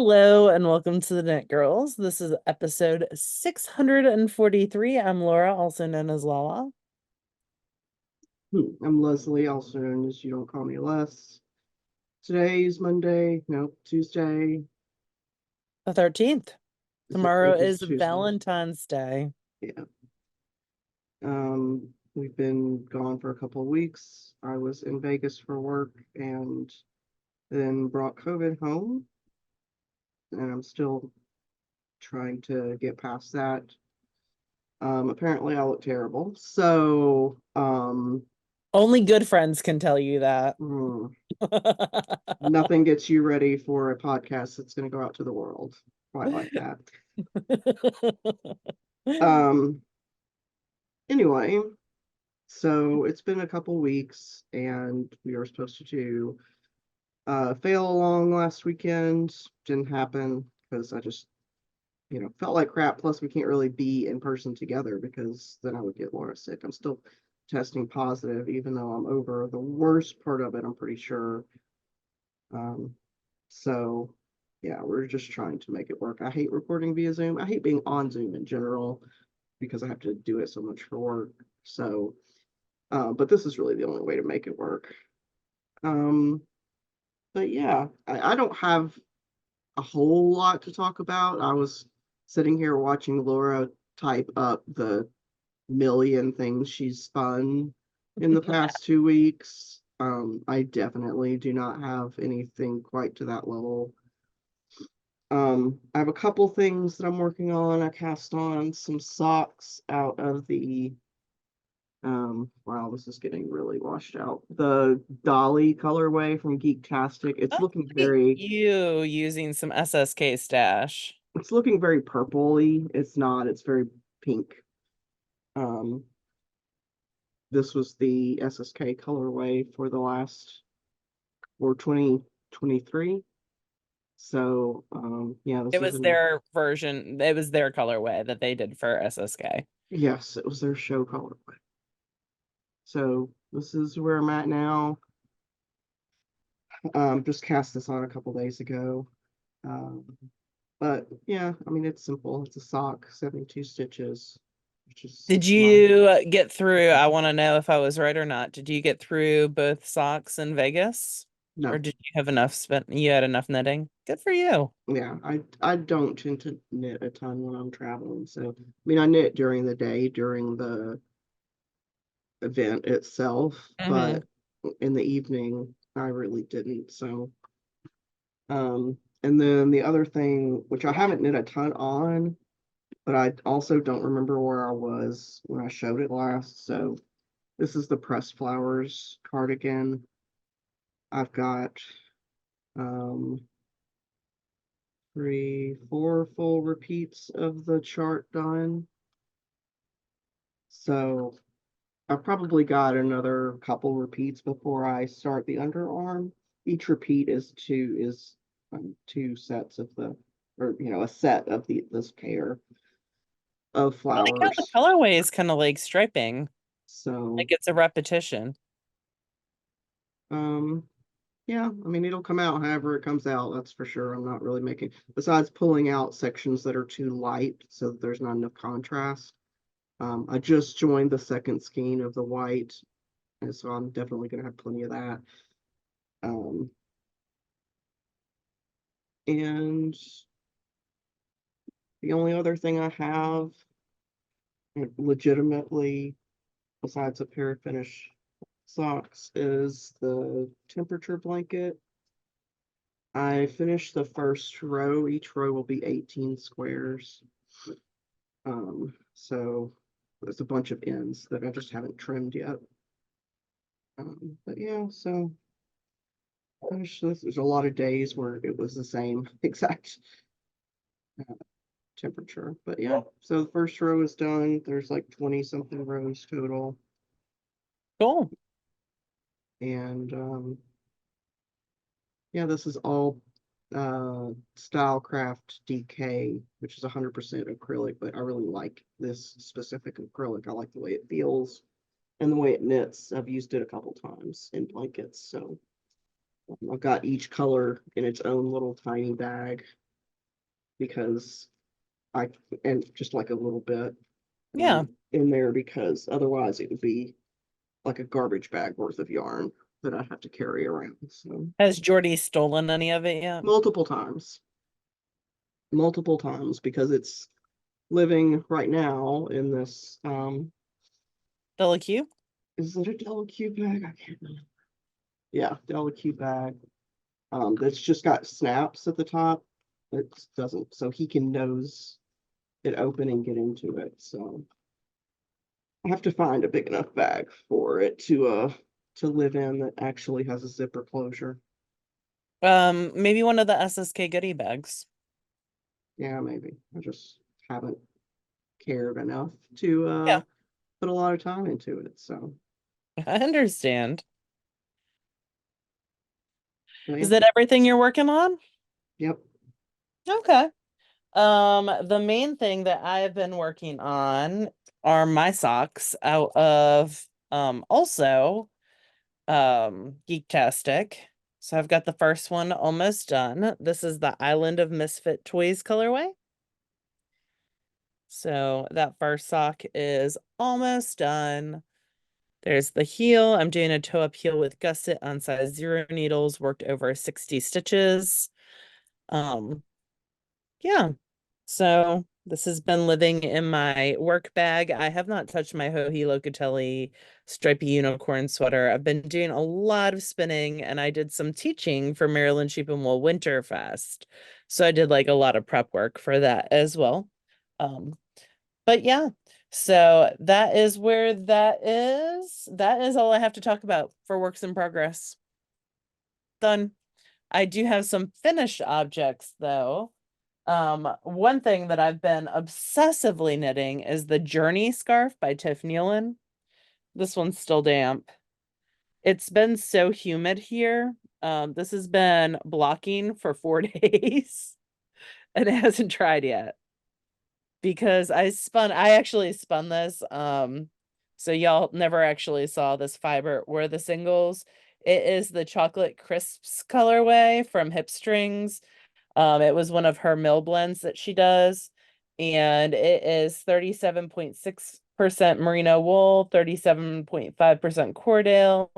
Hello and welcome to the Knit Girls. This is episode 643. I'm Laura, also known as Lala. I'm Leslie, also known as You Don't Call Me Les. Today's Monday, no, Tuesday. The 13th. Tomorrow It is is Tuesday. Valentine's Day. Yeah. We've been gone for a couple of weeks. I was in Vegas for work and then brought COVID home, and I'm still trying to get past that. Apparently I look terrible. So, Only good friends can tell you that. nothing gets you ready for a podcast that's going to go out to the world quite like that. Anyway, so it's been a couple weeks and we were supposed to do fail along last weekend. Didn't happen because I just, felt like crap. Plus, we can't really be in person together because then I would get Laura sick. I'm still testing positive, even though I'm over the worst part of it, I'm pretty sure. So yeah, we're just trying to make it work. I hate recording via Zoom. I hate being on Zoom in general because I have to do it so much for work. So, but this is really the only way to make it work. But yeah, I don't have a whole lot to talk about. I was sitting here watching Laura type up the million things she's spun in the past 2 weeks. I definitely do not have anything quite to that level. I have a couple things that I'm working on. I cast on some socks out of the wow, this is getting really washed out. The Dolly colorway from Geektastic. Oh, look at you using some SSK stash. It's looking very purpley. It's not, it's very pink. Um this was the SSK colorway for the last for 2023. So yeah, this It is was an their version, it was their colorway that they did for SSK. yes, it was their show colorway. So this is where I'm at now. Just cast this on a couple days ago. Um, but yeah, I mean, it's simple. It's a sock, 72 stitches, which is Did my, you get through? I want to know if I was right or not. Did you get through both socks in Vegas? Or no. did you have enough you had enough knitting? Good for you. Yeah, I don't tend to knit a ton when I'm traveling. So, I mean, I knit during the day, during the event itself, Hmm. but in the evening, I really didn't. So, and then the other thing, which I haven't knit a ton on, but I also don't remember where I was when I showed it last. So this is the Pressed Flowers cardigan. I've got um, 4 full repeats of the chart done. So I've probably got another couple repeats before I start the underarm. Each repeat is two sets of the, or a set of this pair of I like how the flowers. colorway is kind of like striping. So Like it's a repetition. um yeah, I mean, it'll come out however it comes out, that's for sure. I'm not really making, besides pulling out sections that are too light so that there's not enough contrast. I just joined the second skein of the white, and so I'm definitely going to have plenty of that. Um, and the only other thing I have legitimately, besides a pair of finish socks, is the temperature blanket. I finished the first row. Each row will be 18 squares. So there's a bunch of ends that I just haven't trimmed yet. But yeah, so there's a lot of days where it was the same exact temperature. But yeah, so the first row is done. There's like 20 something rows total. Cool. And yeah, this is all Stylecraft DK, which is 100% acrylic, but I really like this specific acrylic. I like the way it feels and the way it knits. I've used it a couple times in blankets. So I've got each color in its own little tiny bag. because I and just like a little bit Yeah. in there because otherwise it would be like a garbage bag worth of yarn that I'd have to carry around. So Has Jordy stolen any of it yet? multiple times, multiple times because it's living right now in this Delicue? is it a delicate bag? I can't remember. Yeah, delicate bag. That's just got snaps at the top. It doesn't, so he can nose it open and get into it. So I have to find a big enough bag for it to live in that actually has a zipper closure. Maybe one of the SSK goodie bags. Yeah, maybe. I just haven't cared enough to Yeah, put a lot of time into it. So I understand. yeah. Is that everything you're working on? Yep. Okay. The main thing that I've been working on are my socks out of also Geektastic. So I've got the first one almost done. This is the Island of Misfit Toys colorway. So that first sock is almost done. There's the heel. I'm doing a toe up heel with gusset on size 0 needles, worked over 60 stitches. Um, yeah. So this has been living in my work bag. I have not touched my Hohi Locatelli stripy unicorn sweater. I've been doing a lot of spinning and I did some teaching for Maryland Sheep and Wool Winterfest. So I did like a lot of prep work for that as well. Um, but yeah, so that is where that is. That is all I have to talk about for works in progress. Done. I do have some finished objects though. One thing that I've been obsessively knitting is the Journey scarf by Tiff Nealon. This one's still damp. It's been so humid here. This has been blocking for 4 days and it hasn't tried yet because I actually spun this. So y'all never actually saw this fiber or the singles. It is the chocolate crisps colorway from Hip Strings. It was one of her mill blends that she does, and it is 37.6% merino wool, 37.5% Cordale,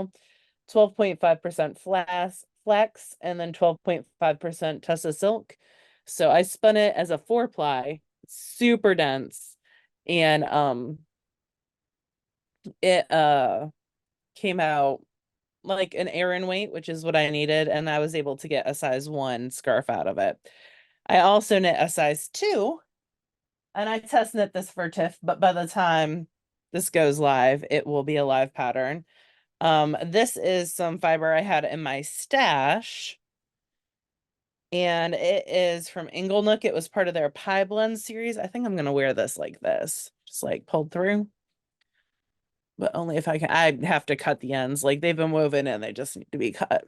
12.5% flax, and then 12.5% Tussa silk. So I spun it as a 4-ply, super dense, and it came out like an Aran weight, which is what I needed, and I was able to get a size 1 scarf out of it. I also knit a size 2, and I test knit this for Tiff, but by the time this goes live, it will be a live pattern. This is some fiber I had in my stash, and it is from Inglenook. It was part of their Pie Blend series. I think I'm gonna wear this like this, just like pulled through, but only if I can. I have to cut the ends, like they've been woven and they just need to be cut.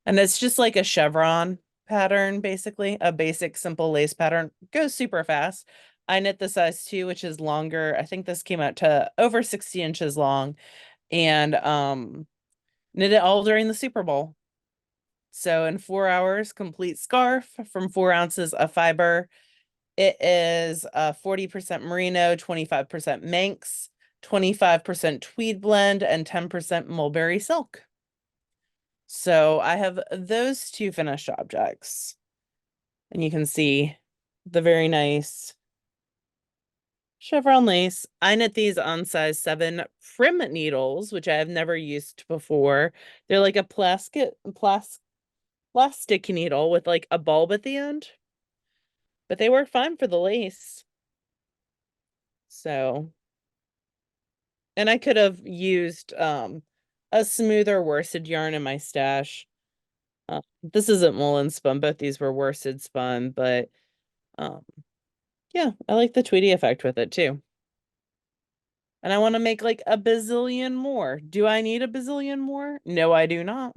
And it's just like a chevron pattern, basically, a basic simple lace pattern. Goes super fast. I knit the size 2, which is longer. I think this came out to over 60 inches long, and knit it all during the Super Bowl. So in 4 hours, complete scarf from 4 ounces of fiber. It is 40% merino, 25% Manx, 25% tweed blend, and 10% mulberry silk. So I have those two finished objects. And you can see the very nice chevron lace. I knit these on size 7 Prim needles, which I have never used before. They're like a plastic needle with like a bulb at the end, but they work fine for the lace. So, and I could have used a smoother worsted yarn in my stash. This isn't woolen spun, both these were worsted spun, but um yeah, I like the Tweety effect with it too. And I want to make like a bazillion more. Do I need a bazillion more? No, I do not.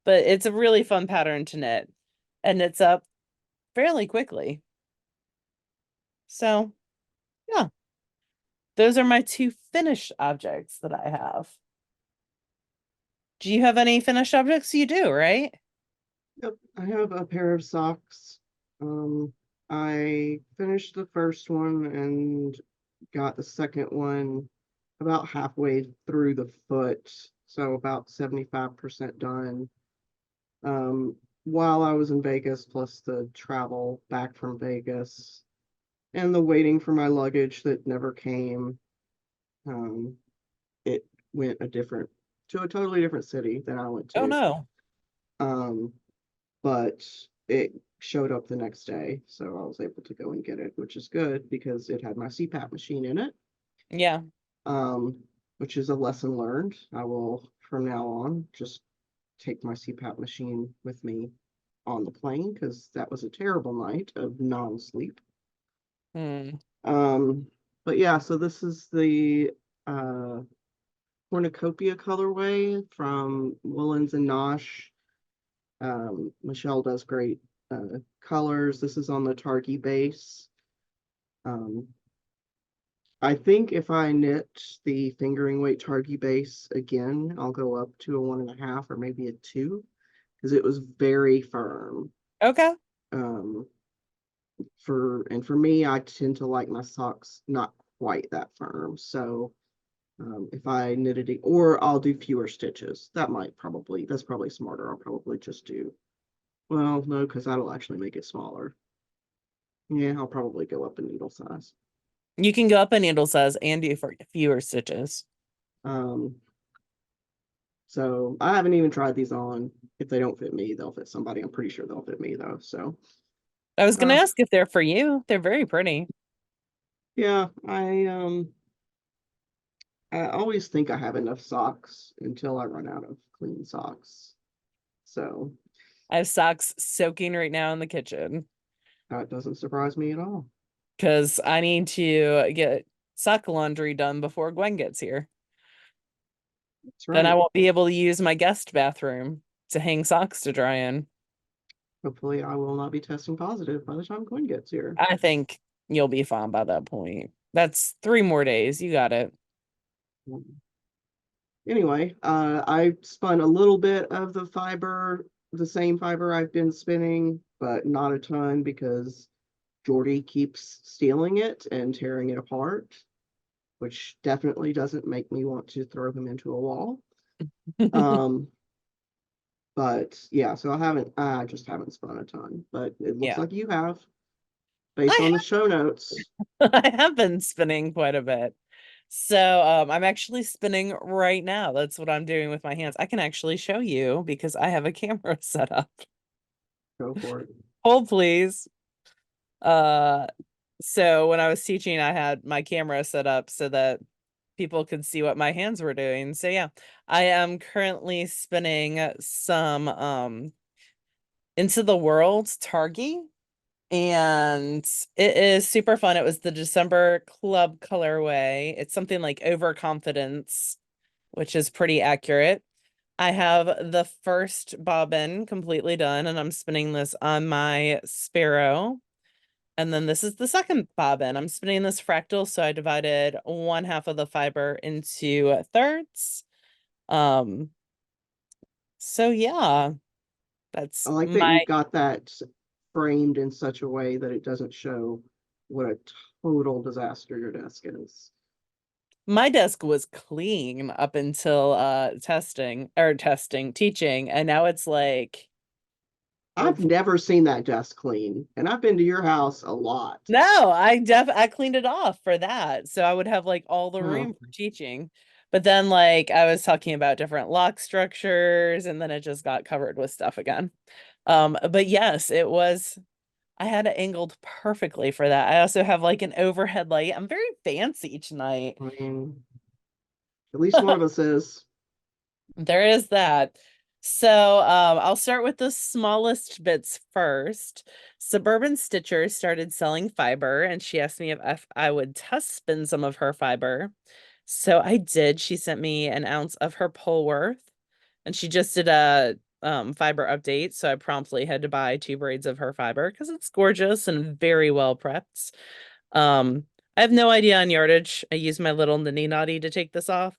But it's a really fun pattern to knit. And it's up fairly quickly. So, yeah, those are my two finished objects that I have. Do you have any finished objects? You do, right? Yep. I have a pair of socks Um, I finished the first one and got the second one about halfway through the foot, so about 75% done. Um, while I was in Vegas, plus the travel back from Vegas and the waiting for my luggage that never came, um, it went to a totally different city than I went Oh to. no. Um, but it showed up the next day, so I was able to go and get it, which is good because it had my CPAP machine in it. Yeah. Um, which is a lesson learned. I will from now on just take my CPAP machine with me on the plane because that was a terrible night of non-sleep. Hmm. Um, but yeah, so this is the uh cornucopia colorway from Woolens and Nosh. Michelle does great colors. This is on the Targi base. Um, I think if I knit the fingering weight Targi base again, I'll go up to a 1.5 or maybe a 2 because it was very firm. Okay. Um, for me, I tend to like my socks not quite that firm. So if I knitted it, or I'll do fewer stitches. That's probably smarter. I'll probably just do, well, no, because that'll actually make it smaller. Yeah, I'll probably go up in needle size. You can go up a needle size and do for fewer stitches. Um, so I haven't even tried these on. If they don't fit me, they'll fit somebody. I'm pretty sure they'll fit me though. So, I was gonna uh, ask if they're for you. They're very pretty. yeah, I always think I have enough socks until I run out of clean socks. So I have socks soaking right now in the kitchen that doesn't surprise me at all. because I need to get sock laundry done before Gwen gets here. That's Then I right. won't be able to use my guest bathroom to hang socks to dry in. Hopefully, I will not be testing positive by the time Quinn gets here. I think you'll be fine by that point. That's 3 more days. You got it. Anyway, I spun a little bit of the same fiber I've been spinning, but not a ton because Jordy keeps stealing it and tearing it apart, which definitely doesn't make me want to throw him into a wall. Um, but yeah, so I just haven't spun a ton, but it looks Yeah. like you have based I on the show notes. I have been spinning quite a bit. So I'm actually spinning right now. That's what I'm doing with my hands. I can actually show you because I have a camera set up. Go for it. Hold please. Uh so when I was teaching, I had my camera set up so that people could see what my hands were doing. So yeah, I am currently spinning some Into the World Targi, and it is super fun. It was the December Club colorway. It's something like Overconfidence, which is pretty accurate. I have the first bobbin completely done, and I'm spinning this on my Sparrow. And then this is the second bobbin. I'm spinning this fractal, so I divided one half of the fiber into thirds. Um, so yeah, I that's like that my you've got that framed in such a way that it doesn't show what a total disaster your desk is. my desk was clean up until teaching, and now it's like I've never seen that desk clean, and I've been to your house a lot. no, I cleaned it off for that. So I would have like all the Oh, room for teaching. But then like I was talking about different lock structures and then it just got covered with stuff again. But yes, it was I had it angled perfectly for that. I also have like an overhead light. I'm very fancy each night. I mean, at least one of us is. There is that. So I'll start with the smallest bits first. Suburban Stitcher started selling fiber, and she asked me if I would test spin some of her fiber. So I did. She sent me an ounce of her Polworth, and she just did a fiber update. So I promptly had to buy 2 braids of her fiber because it's gorgeous and very well prepped. I have no idea on yardage. I use my little ninny noddy to take this off,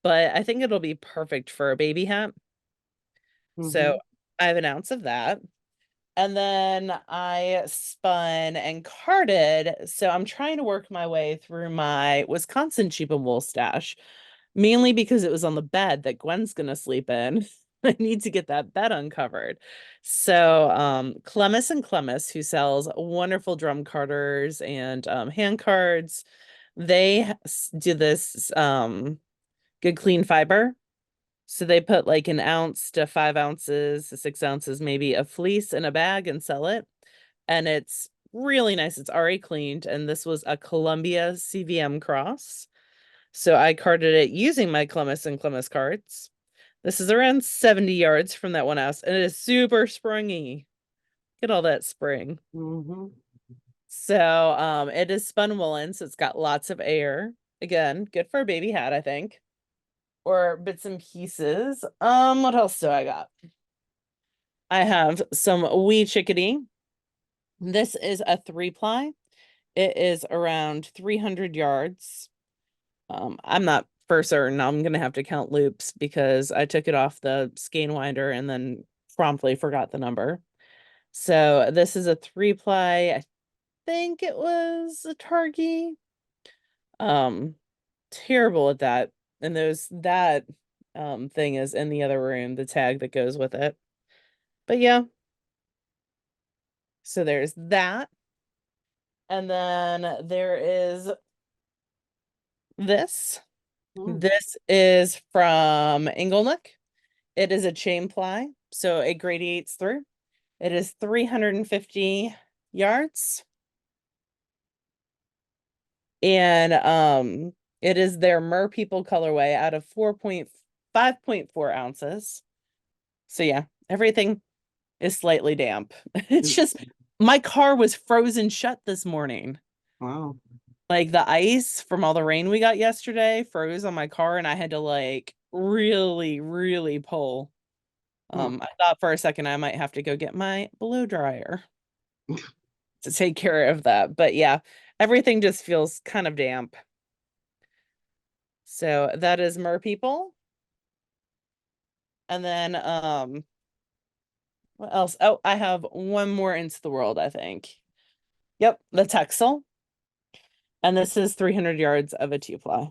but I think it'll be perfect for a baby hat. So Hmm. I have an ounce of that. And then I spun and carded. So I'm trying to work my way through my Wisconsin sheep and wool stash, mainly because it was on the bed that Gwen's gonna sleep in. I need to get that bed uncovered. So Clemis and Clemis, who sells wonderful drum carders and hand cards, they do this good clean fiber. So they put like an ounce to 5 ounces, 6 ounces maybe of fleece in a bag and sell it. And it's really nice. It's already cleaned. And this was a Columbia CVM cross. So I carded it using my Clemis and Clemis cards. This is around 70 yards from that one house, and it is super springy. Get all that spring. Mm-hmm. So it is spun woolen, so it's got lots of air. Again, good for a baby hat, I think. Or bits and pieces. What else do I got? I have some wee chickadee. This is a 3-ply. It is around 300 yards. I'm not for certain. I'm gonna have to count loops because I took it off the skein winder and then promptly forgot the number. So this is a 3-ply. I think it was a Targi. Um, Terrible at that. And that thing is in the other room, the tag that goes with it. But yeah, so there's that. And then there is this. Mm. This is from Inglenook. It is a chain ply, so it gradiates through. It is 350 yards. And it is their Mer People colorway out of 5.4 ounces. So yeah, everything is slightly damp. It's Is- just my car was frozen shut this morning. Wow. Like the ice from all the rain we got yesterday froze on my car and I had to like really, really pull. Huh. I thought for a second I might have to go get my blow dryer to take care of that. But yeah, everything just feels kind of damp. So that is Mer People. And then what else? Oh, I have one more into the world, I think. Yep, the Texel. And this is 300 yards of a 2-ply.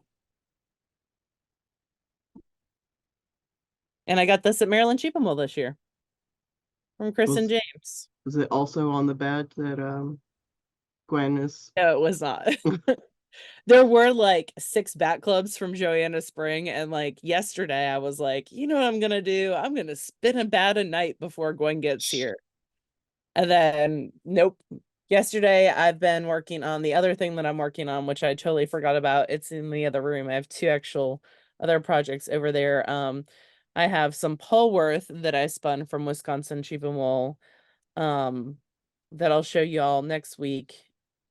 And I got this at Maryland Sheep and Wool this year from Chris and Was James. was it also on the bed that Gwen is? No, it was not. There were like 6 bat clubs from Joanna Spring, and like yesterday I was like, you know what I'm gonna do? I'm gonna spin a bat a night before Gwen gets here. And then nope. Yesterday I've been working on the other thing that I'm working on, which I totally forgot about. It's in the other room. I have 2 actual other projects over there. I have some Polworth that I spun from Wisconsin Sheep and Wool. Um, that I'll show you all next week.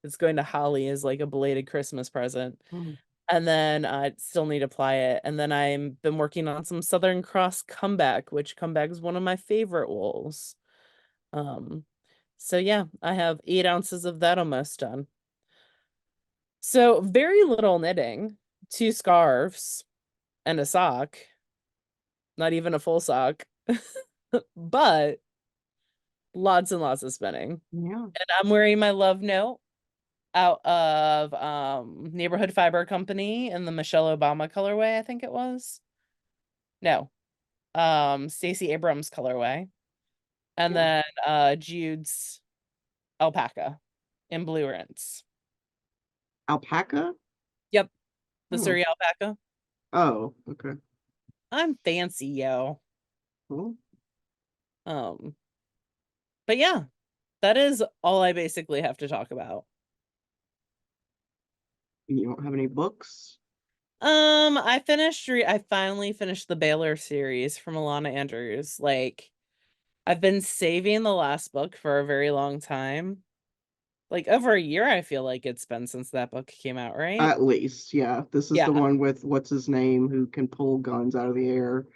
It's going to Holly as like a belated Christmas present. Mm. And then I still need to apply it. And then I've been working on some Southern Cross Comeback, which Comeback is one of my favorite wools. Um, so yeah, I have 8 ounces of that almost done. So very little knitting, 2 scarves and a sock, not even a full sock, but lots and lots of spinning. Yeah. And I'm wearing my love note out of Neighborhood Fiber Company in the Michelle Obama colorway, I think it was. No, Stacey Abrams colorway. And Yeah. then Jude's alpaca in blue rinse. Alpaca? Yep, the Oh. Surrey alpaca. Oh, okay. I'm fancy, yo. Cool. Um, but yeah, that is all I basically have to talk about. You don't have any books? I finally finished the Baylor series from Alana Andrews. Like, I've been saving the last book for a very long time. Like over a year, I feel like it's been since that book came out, right? At least, yeah. This is Yeah. the one with what's his name who can pull guns out of the air.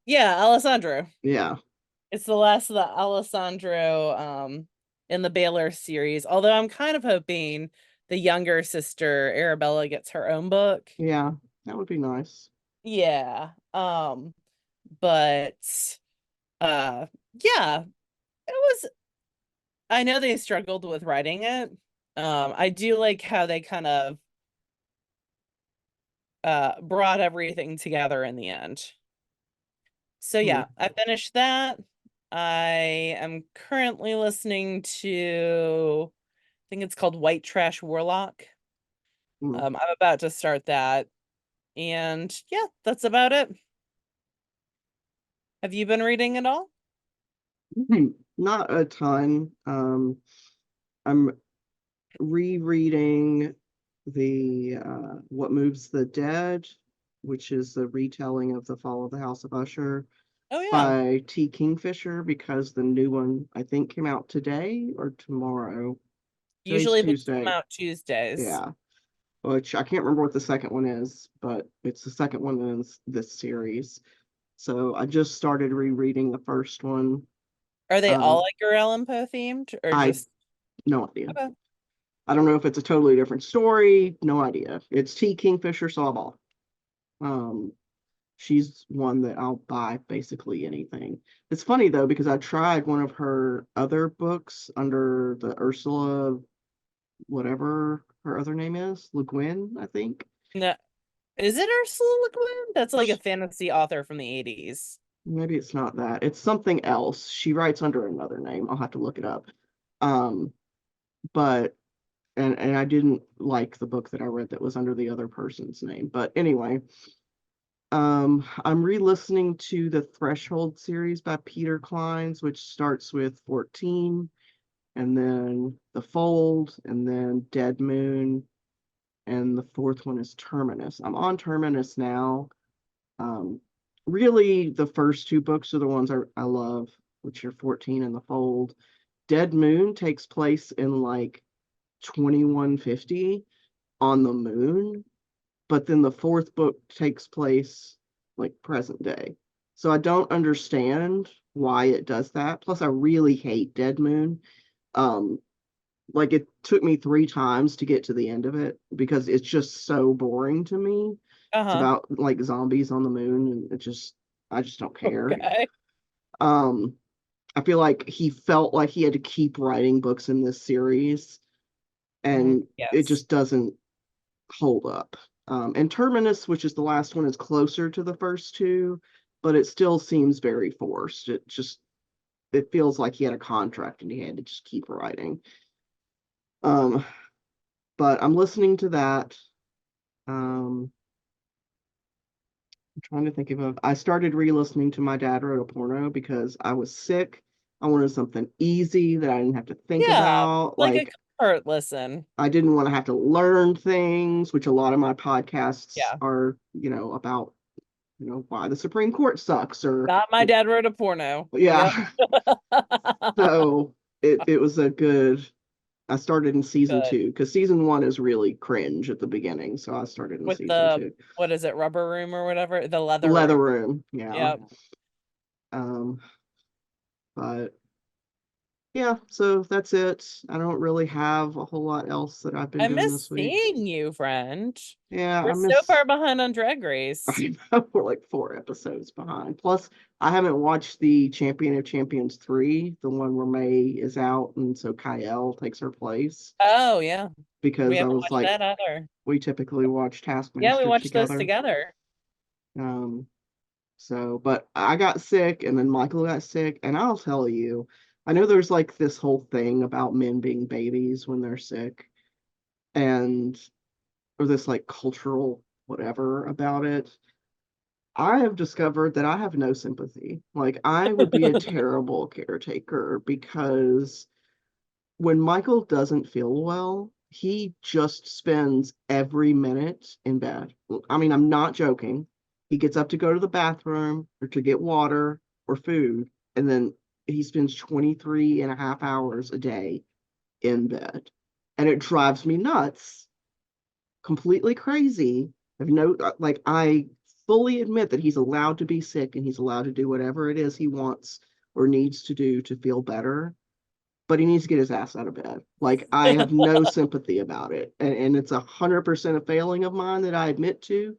Yeah, Alessandro. Yeah. It's the last of the Alessandro in the Baylor series. Although I'm kind of hoping the younger sister, Arabella, gets her own book. Yeah. That would be nice. Yeah. But yeah, it was I know they struggled with writing it. I do like how they kind of brought everything together in the end. So Hmm. yeah, I finished that. I am currently listening to, I think it's called White Trash Warlock. Hmm. I'm about to start that. And yeah, that's about it. Have you been reading at all? Not a ton. I'm rereading the What Moves the Dead, which is the retelling of the Fall of the House of Usher Oh yeah. by T. Kingfisher, because the new one I think came out today or tomorrow. Today's Usually these come Tuesday. out Tuesdays. Yeah. Which I can't remember what the second one is, but it's the second one in this series. So I just started rereading the first one. Are they all Um, like Edgar Allan Poe themed or I just no idea. okay? I don't know if it's a totally different story. No idea. It's T. Kingfisher Sawball. Um, she's one that I'll buy basically anything. It's funny though because I tried one of her other books under the Ursula, whatever her other name is, Le Guin, I think. No, is it Ursula Le Guin? That's like a fantasy author from the 80s. Maybe it's not that. It's something else. She writes under another name. I'll have to look it up. Um, but and I didn't like the book that I read that was under the other person's name. But anyway, I'm re-listening to the Threshold series by Peter Clines, which starts with 14, and then The Fold, and then Dead Moon, and the fourth one is Terminus. I'm on Terminus now. Um, Really, the first two books are the ones I love, which are 14 and The Fold. Dead Moon takes place in like 2150 on the moon, but then the fourth book takes place like present day. So I don't understand why it does that. Plus, I really hate Dead Moon. Um, like it took me three times to get to the end of it because it's just so boring to me. It's Uh-huh. about like zombies on the moon, and I just don't care. Okay. Um, I feel like he felt like he had to keep writing books in this series, and it Yes. just doesn't hold up. And Terminus, which is the last one, is closer to the first two, but it still seems very forced. It feels like he had a contract and he had to just keep writing. Um, but I'm listening to that. I'm trying to think of. I started re-listening to My Dad Wrote a Porno because I was sick. I wanted something easy that I didn't have to think Yeah, about. like a Like comfort listen. I didn't want to have to learn things, which a lot of my podcasts Yeah. are, about, why the Supreme Court sucks or Not My Dad Wrote a Porno. Yep. yeah. So it was a good. I started in season Good. two because season one is really cringe at the beginning. So I started in With season the, two. what is it, rubber room or whatever? The leather Leather room. Room, yeah. Yep. Um, but yeah, so that's it. I don't really have a whole lot else that I've been I doing miss this week. seeing you, friend. Yeah, We're I so miss. far behind on Drag Race. I know we're like 4 episodes behind. Plus, I haven't watched the Champion of Champions 3, the one where May is out, and so Kyle takes her place. Oh, yeah. We Because I haven't was watched like, that either. we typically watch Yeah, we Taskmasters watched those together. together. Um, but I got sick, and then Michael got sick, and I'll tell you, I know there's like this whole thing about men being babies when they're sick, and or this like cultural whatever about it. I have discovered that I have no sympathy. Like, I would be a terrible caretaker because when Michael doesn't feel well, he just spends every minute in bed. I mean, I'm not joking. He gets up to go to the bathroom or to get water or food, and then he spends 23 and a half hours a day in bed. And it drives me nuts, completely crazy. I've no like I fully admit that he's allowed to be sick and he's allowed to do whatever it is he wants or needs to do to feel better, but he needs to get his ass out of bed. Like I have no sympathy about it, and it's 100% a failing of mine that I admit to.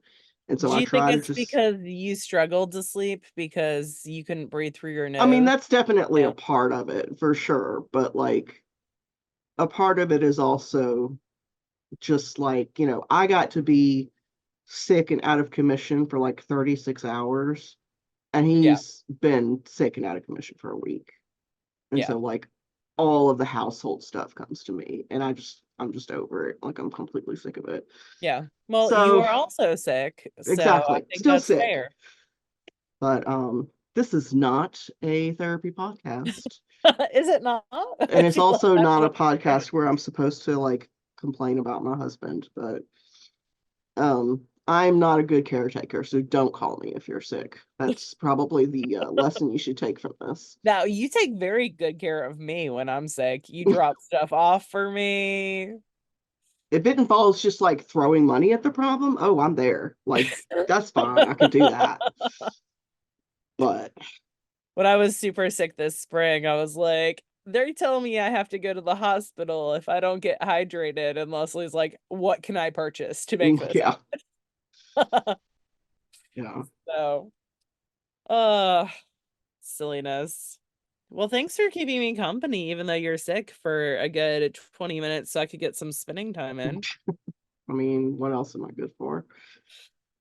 And so Do I you think try to it's just, because you struggled to sleep because you couldn't breathe through your I mean, nose? that's definitely a Yeah. part of it for sure. But like a part of it is also just like, I got to be sick and out of commission for like 36 hours, and Yeah. he's been sick and out of commission for a week. And Yeah. so like all of the household stuff comes to me, and I'm just over it. Like I'm completely sick of it. Yeah. Well, you So are also sick, so I exactly, think still that's sick. fair. But this is not a therapy podcast. Is it not? And I it's feel like also that's not a what we're doing. podcast where I'm supposed to like complain about my husband, but I'm not a good caretaker, so don't call me if you're sick. That's probably the lesson you should take from this. Now, you take very good care of me when I'm sick. You drop stuff off for me. If it involves just like throwing money at the problem, oh, I'm there. Like that's fine. I could do that. But When I was super sick this spring, I was like, they're telling me I have to go to the hospital if I don't get hydrated. And Leslie's like, what can I purchase to make this yeah, happen? yeah. So, uh, silliness. Well, thanks for keeping me company, even though you're sick for a good 20 minutes so I could get some spinning time in. I mean, what else am I good for?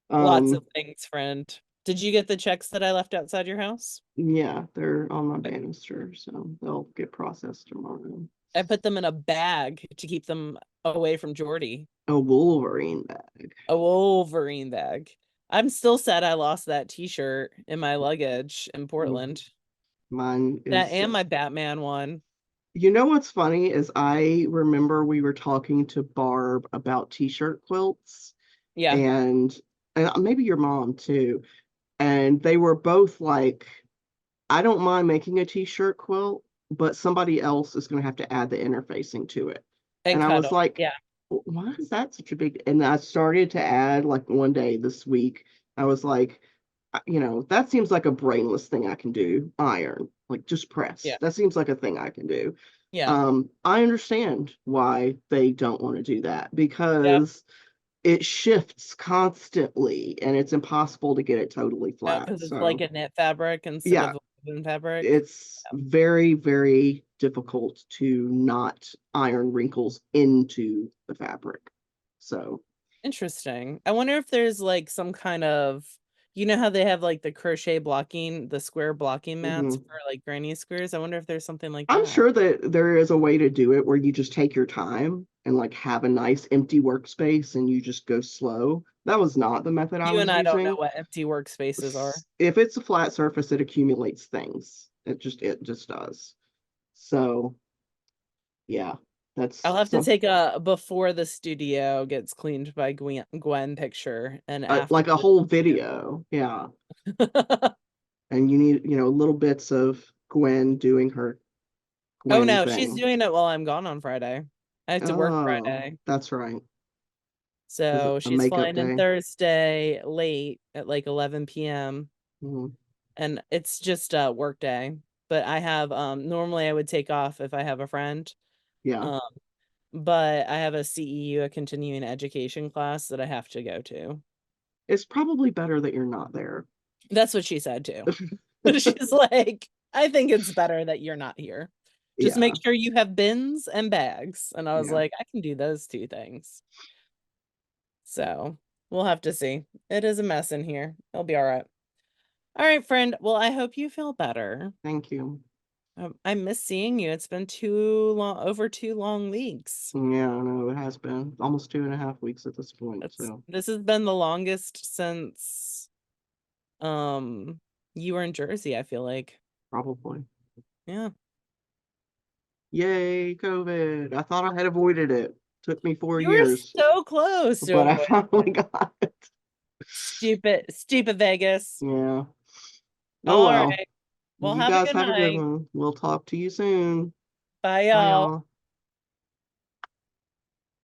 Lots of Um, things, friend. Did you get the checks that I left outside your house? yeah, they're on my banister, so they'll get processed tomorrow. I put them in a bag to keep them away from Jordy. A Wolverine bag. A Wolverine bag. I'm still sad I lost that t-shirt in my luggage in Portland. Mine That is, and my Batman one. what's funny is I remember we were talking to Barb about t-shirt quilts, Yeah, and maybe your mom too, and they were both like, I don't mind making a t-shirt quilt, but somebody else is going to have to add the interfacing to it. and And I was cuddle. like, Yeah, why is that such a big? And I started to add like one day this week. I was like, that seems like a brainless thing I can do. Iron, like just press. yeah, That seems like a thing I can do. yeah, I understand why they don't want to do that yep. because it shifts constantly and it's impossible to get it totally No, flat. because it's like So a knit fabric instead yeah, of a woven fabric. it's very, very difficult to not iron wrinkles into the fabric. So, Interesting. I wonder if there's like some kind of, you know how they have like the crochet blocking, the square blocking mats mhm. for like granny squares. I wonder if there's something like I'm that. sure that there is a way to do it where you just take your time and like have a nice empty workspace and you just go slow. That was not the method I You was and I don't know using. what empty workspaces are. If it's a flat surface, it accumulates things. It just does. So yeah, I'll that's have to some take a before the studio gets cleaned by Gwen picture and after like a the whole studio. video. Yeah. And you need, little bits of Gwen doing her Oh Gwen no, she's thing. doing it while I'm gone on Friday. I have to work Oh, Friday. that's right. Is it So a she's makeup flying in day? Thursday late at like 11 p.m. Mhm. and it's just a work day. But I have normally I would take off if I have a friend. Yeah, Um but I have a CEU, a continuing education class that I have to go to. it's probably better that you're not there. That's what she said too. She's like, I think it's better that you're not here. Just make Yeah, sure you have bins and bags. And I was yeah. like, I can do those two things. So we'll have to see. It is a mess in here. It'll be all right. All right, friend. Well, I hope you feel better. Thank you. I miss seeing you. It's been too long, over 2 long weeks. Yeah, I know it has been almost 2.5 weeks at this point. So This has been the longest since um you were in Jersey, I feel like. probably. Yeah. Yay, COVID. I thought I had avoided it. Took me four You were years, so close to but I avoiding it. finally got it. Stupid, stupid Vegas. Yeah. Oh All well. right. Well, You have a guys good have a good night. one. We'll talk to you soon. Bye, Bye, y'all. y'all.